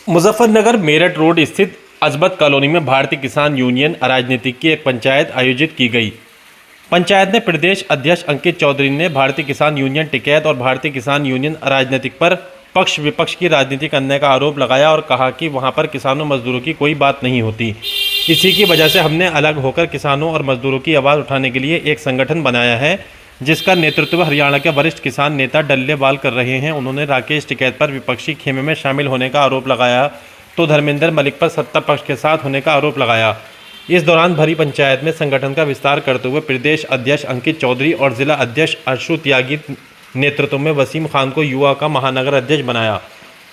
Muzaffarnagar Meerut road स्थित अजबत colony में भारतीय किसान यूनियन अराजनीतिक की एक पंचायत आयोजित की गई। पंचायत में प्रदेश अध्यक्ष अंकित चौधरी ने भारतीय किसान यूनियन टिकैत और भारतीय किसान यूनियन अराजनीतिक पर पक्ष विपक्ष की राजनीति करने का आरोप लगाया और कहा कि वहां पर किसानों मजदूरों की कोई बात नहीं होती। इसी की वजह से हमने अलग होकर किसानों और मजदूरों की आवाज़ उठाने के लिए एक संगठन बनाया है, जिसका नेतृत्व हरियाणा के वरिष्ठ किसान नेता डल्लेवाल कर रहे हैं। उन्होंने राकेश टिकैत पर विपक्षी खेमे में शामिल होने का आरोप लगाया तो धर्मेंद्र मलिक पर सत्ता पक्ष के साथ होने का आरोप लगाया। इस दौरान भरी पंचायत में संगठन का विस्तार करते हुए प्रदेश अध्यक्ष अंकित चौधरी और जिला अध्यक्ष अशु त्यागी नेतृत्व में वसीम खान को युवा का महानगर अध्यक्ष बनाया,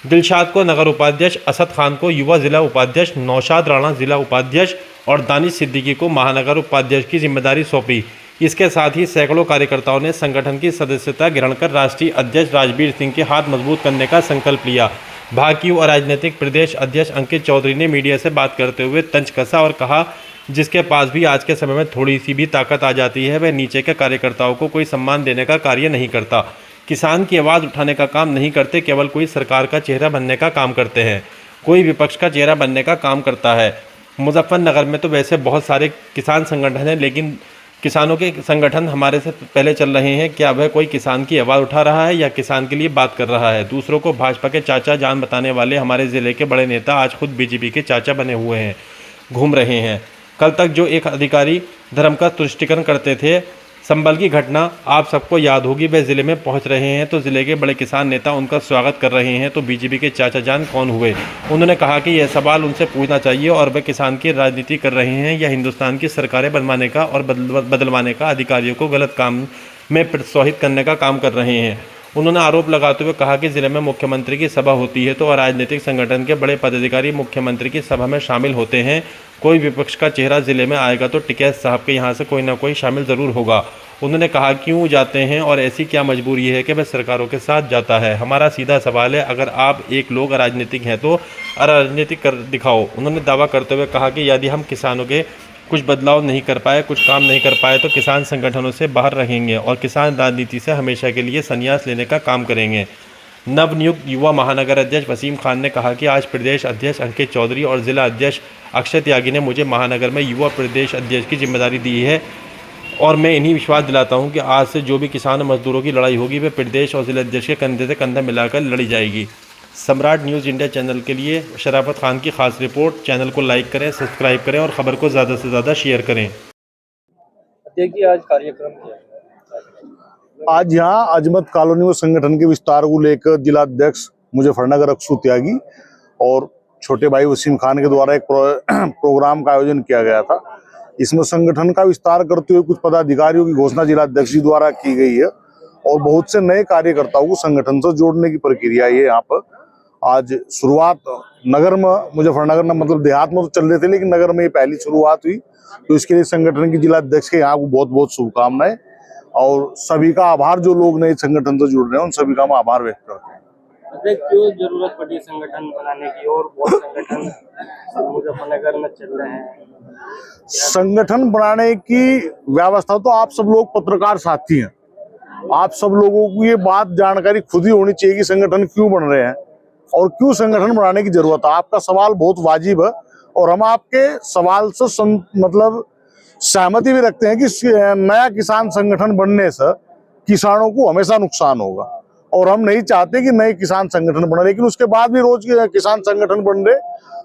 दिलशाद को नगर उपाध्यक्ष, असद खान को युवा जिला उपाध्यक्ष, नौशाद राणा जिला उपाध्यक्ष और दानिश सिद्दीकी को महानगर उपाध्यक्ष की जिम्मेदारी सौंपी। इसके साथ ही सैकड़ों कार्यकर्ताओं ने संगठन की सदस्यता ग्रहण कर राष्ट्रीय अध्यक्ष राजवीर सिंह के हाथ मजबूत करने का संकल्प लिया। भाकियू अराजनीतिक प्रदेश अध्यक्ष अंकित चौधरी ने मीडिया से बात करते हुए तंज कसा और कहा, जिसके पास भी आज के समय में थोड़ी सी भी ताकत आ जाती है, वह नीचे के कार्यकर्ताओं को कोई सम्मान देने का कार्य नहीं करता, किसान की आवाज़ उठाने का काम नहीं करते, केवल कोई सरकार का चेहरा बनने का काम करते हैं, कोई विपक्ष का चेहरा बनने का काम करता है। मुजफ्फरनगर में तो वैसे बहुत सारे किसान संगठन हैं, लेकिन किसानों के संगठन हमारे से पहले चल रहे हैं। क्या वह कोई किसान की आवाज़ उठा रहा है या किसान के लिए बात कर रहा है? दूसरों को भाजपा के चाचा जान बताने वाले हमारे ज़िले के बड़े नेता आज खुद बीजेपी के चाचा बने हुए हैं, घूम रहे हैं। कल तक जो एक अधिकारी धर्म का तुष्टीकरण करते थे, संभल की घटना आप सबको याद होगी, वे ज़िले में पहुंच रहे हैं तो ज़िले के बड़े किसान नेता उनका स्वागत कर रहे हैं, तो बीजेपी के चाचा जान कौन हुए? उन्होंने कहा कि यह सवाल उनसे पूछना चाहिए और वे किसान की राजनीति कर रहे हैं या हिंदुस्तान की सरकारें बनवाने का और बदलवाने का, अधिकारियों को गलत काम में प्रोत्साहित करने का काम कर रहे हैं। उन्होंने आरोप लगाते हुए कहा कि ज़िले में मुख्यमंत्री की सभा होती है तो अराजनीतिक संगठन के बड़े पदाधिकारी मुख्यमंत्री की सभा में शामिल होते हैं। कोई विपक्ष का चेहरा ज़िले में आएगा तो टिकैत साहब के यहाँ से कोई ना कोई शामिल ज़रूर होगा। उन्होंने कहा, क्यों जाते हैं और ऐसी क्या मजबूरी है कि वह सरकारों के साथ जाता है? हमारा सीधा सवाल है, अगर आप एक लोग अराजनीतिक हैं तो अराजनीतिक कर दिखाओ। उन्होंने दावा करते हुए कहा कि यदि हम किसानों के कुछ बदलाव नहीं कर पाए, कुछ काम नहीं कर पाए तो किसान संगठनों से बाहर रहेंगे और किसान राजनीति से हमेशा के लिए संन्यास लेने का काम करेंगे। नवनियुक्त युवा महानगर अध्यक्ष वसीम खान ने कहा कि आज प्रदेश अध्यक्ष अंकित चौधरी और जिला अध्यक्ष अक्षय त्यागी ने मुझे महानगर में युवा प्रदेश अध्यक्ष की जिम्मेदारी दी है और मैं इन्हीं विश्वास दिलाता हूं कि आज से जो भी किसान मजदूरों की लड़ाई होगी वह प्रदेश और जिला अध्यक्ष के कंधे से कंधा मिलाकर लड़ी जाएगी। सम्राट न्यूज़ इंडिया चैनल के लिए शराफत खान की खास रिपोर्ट। चैनल को लाइक करें, सब्सक्राइब करें और ख़बर को ज़्यादा से ज़्यादा शेयर करें। देखिए आज कार्यक्रम क्या है? आज यहाँ अजमत कॉलोनी में संगठन के विस्तार को लेकर जिला अध्यक्ष मुजफ्फरनगर अक्षु त्यागी और छोटे भाई वसीम खान के द्वारा एक प्रोग्राम का आयोजन किया गया था। इसमें संगठन का विस्तार करते हुए कुछ पदाधिकारियों की घोषणा जिला अध्यक्ष जी द्वारा की गई है और बहुत से नए कार्यकर्ताओं को संगठन से जोड़ने की प्रक्रिया है। यहाँ पर आज शुरुआत नगर में, मुजफ्फरनगर में मतलब देहात में तो चल रहे थे, लेकिन नगर में ये पहली शुरुआत हुई, तो इसके लिए संगठन की जिला अध्यक्ष के यहाँ को बहुत बहुत शुभकामनाएं और सभी का आभार। जो लोग नए संगठन से जुड़ रहे हैं उन सभी का मैं आभार व्यक्त करता हूँ। क्यों जरूरत पड़ी संगठन बनाने की और बहुत संगठन मुजफ्फरनगर में चल रहे हैं? संगठन बनाने की व्यवस्था तो आप सब लोग पत्रकार साथी हैं, आप सब लोगों को ये बात जानकारी खुद ही होनी चाहिए कि संगठन क्यों बन रहे हैं और क्यों संगठन बनाने की जरूरत है। आपका सवाल बहुत वाजिब है और हम आपके सवाल से मतलब सहमति भी रखते हैं कि नया किसान संगठन बनने से किसानों को हमेशा नुकसान होगा और हम नहीं चाहते कि नए किसान संगठन बने। लेकिन उसके बाद भी रोज किसान संगठन बन रहे,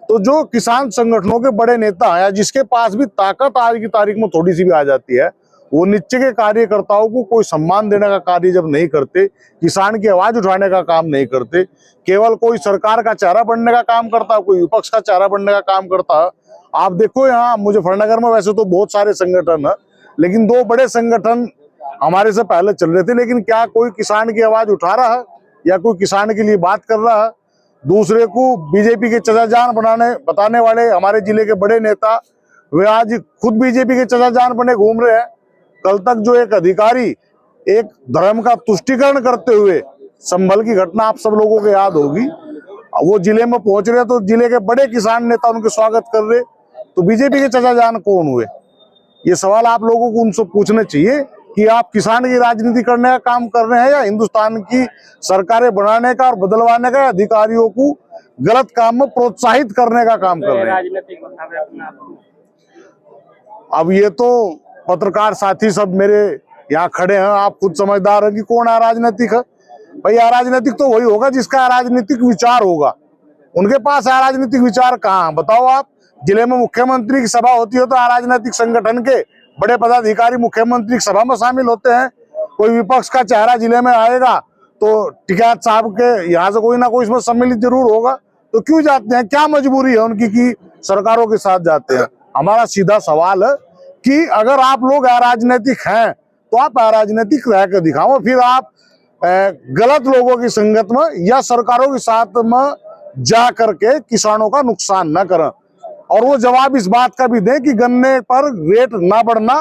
तो जो किसान संगठनों के बड़े नेता हैं, जिसके पास भी ताकत आज की तारीख में थोड़ी सी भी आ जाती है, वो नीचे के कार्यकर्ताओं को कोई सम्मान देने का कार्य जब नहीं करते, किसान की आवाज उठाने का काम नहीं करते, केवल कोई सरकार का चेहरा बनने का काम करता, कोई विपक्ष का चेहरा बनने का काम करता। आप देखो यहाँ मुजफ्फरनगर में वैसे तो बहुत सारे संगठन है, लेकिन दो बड़े संगठन हमारे से पहले चल रहे थे, लेकिन क्या कोई किसान की आवाज उठा रहा है या कोई किसान के लिए बात कर रहा है? दूसरे को बीजेपी के चचा जान बताने वाले हमारे जिले के बड़े नेता वे आज खुद बीजेपी के चचा जान बने घूम रहे हैं। कल तक जो एक अधिकारी एक धर्म का तुष्टीकरण करते हुए, संभल की घटना आप सब लोगों को याद होगी, वो जिले में पहुंच रहे तो जिले के बड़े किसान नेता उनके स्वागत कर रहे, तो बीजेपी के चचा जान कौन हुए? ये सवाल आप लोगों को उनसे पूछने चाहिए कि आप किसान की राजनीति करने का काम कर रहे हैं या हिंदुस्तान की सरकारें बनाने का और बदलवाने का, अधिकारियों को गलत काम में प्रोत्साहित करने का काम कर रहे हैं। राजनीतिक बतावे अपने आप को। अब ये तो पत्रकार साथी सब मेरे यहाँ खड़े हैं, आप खुद समझदार हैं कि कौन अराजनीतिक है। भाई अराजनीतिक तो वही होगा जिसका अराजनीतिक विचार होगा। उनके पास अराजनीतिक विचार कहाँ, बताओ आप। जिले में मुख्यमंत्री की सभा होती है तो अराजनीतिक संगठन के बड़े पदाधिकारी मुख्यमंत्री की सभा में शामिल होते हैं। कोई विपक्ष का चेहरा जिले में आएगा तो टिकैत साहब के यहाँ से कोई ना कोई इसमें सम्मिलित जरूर होगा। तो क्यों जाते हैं, क्या मजबूरी है उनकी कि सरकारों के साथ जाते हैं। हमारा सीधा सवाल है कि अगर आप लोग अराजनीतिक हैं तो आप अराजनीतिक रह कर दिखाओ, फिर आप गलत लोगों की संगत में या सरकारों के साथ में जा करके किसानों का नुकसान न करें। और वो जवाब इस बात का भी दें कि गन्ने पर रेट ना बढ़ना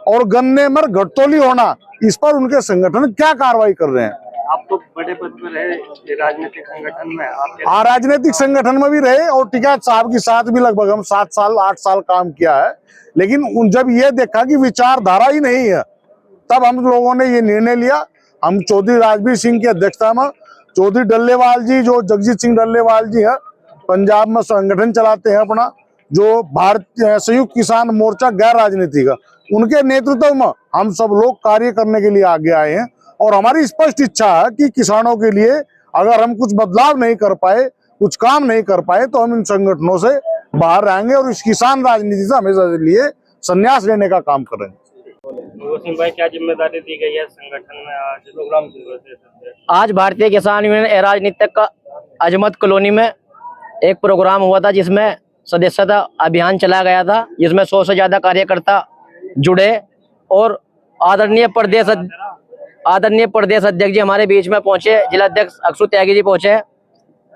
और गन्ने में घटतोली होना, इस पर उनके संगठन क्या कार्रवाई कर रहे हैं। आप तो बड़े पद पर रहे राजनीतिक संगठन में, आप राजनीतिक संगठन में भी रहे और टिकैत साहब के साथ भी लगभग हम 7 साल 8 साल काम किया है। लेकिन जब ये देखा कि विचारधारा ही नहीं है, तब हम लोगों ने ये निर्णय लिया। हम चौधरी राजवीर सिंह की अध्यक्षता में, चौधरी डल्लेवाल जी जो जगजीत सिंह डल्लेवाल जी हैं, पंजाब में संगठन चलाते हैं अपना, जो भारतीय संयुक्त किसान मोर्चा गैर राजनीतिक, उनके नेतृत्व में हम सब लोग कार्य करने के लिए आगे आए हैं। और हमारी स्पष्ट इच्छा है कि किसानों के लिए अगर हम कुछ बदलाव नहीं कर पाए, कुछ काम नहीं कर पाए, तो हम इन संगठनों से बाहर आएंगे और इस किसान राजनीति से हमेशा के लिए संन्यास लेने का काम करेंगे। वसीम भाई, क्या जिम्मेदारी दी गई है संगठन में आज प्रोग्राम? आज भारतीय किसान यूनियन राजनीतिक का अजमत कॉलोनी में एक प्रोग्राम हुआ था जिसमें सदस्यता अभियान चला गया था, जिसमें 100 से ज्यादा कार्यकर्ता जुड़े और आदरणीय प्रदेश अध्यक्ष जी हमारे बीच में पहुंचे, जिला अध्यक्ष अक्षु त्यागी जी पहुंचे।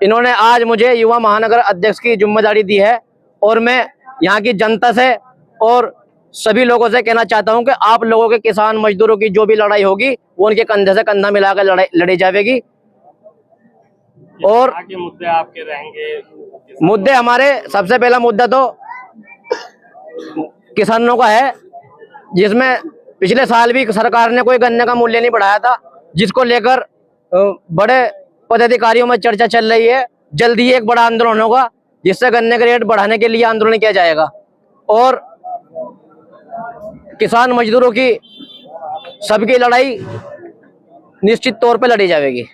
इन्होंने आज मुझे युवा महानगर अध्यक्ष की जिम्मेदारी दी है और मैं यहाँ की जनता से और सभी लोगों से कहना चाहता हूं कि आप लोगों के किसान मजदूरों की जो भी लड़ाई होगी वो उनके कंधे से कंधा मिलाकर लड़ी जाएगी। और आगे मुद्दे आपके रहेंगे? मुद्दे हमारे, सबसे पहला मुद्दा तो किसानों का है, जिसमें पिछले साल भी सरकार ने कोई गन्ने का मूल्य नहीं बढ़ाया था, जिसको लेकर बड़े पदाधिकारियों में चर्चा चल रही है। जल्दी एक बड़ा आंदोलन होगा जिससे गन्ने के रेट बढ़ाने के लिए आंदोलन किया जाएगा और किसान मजदूरों की सबकी लड़ाई निश्चित तौर पर लड़ी जाएगी।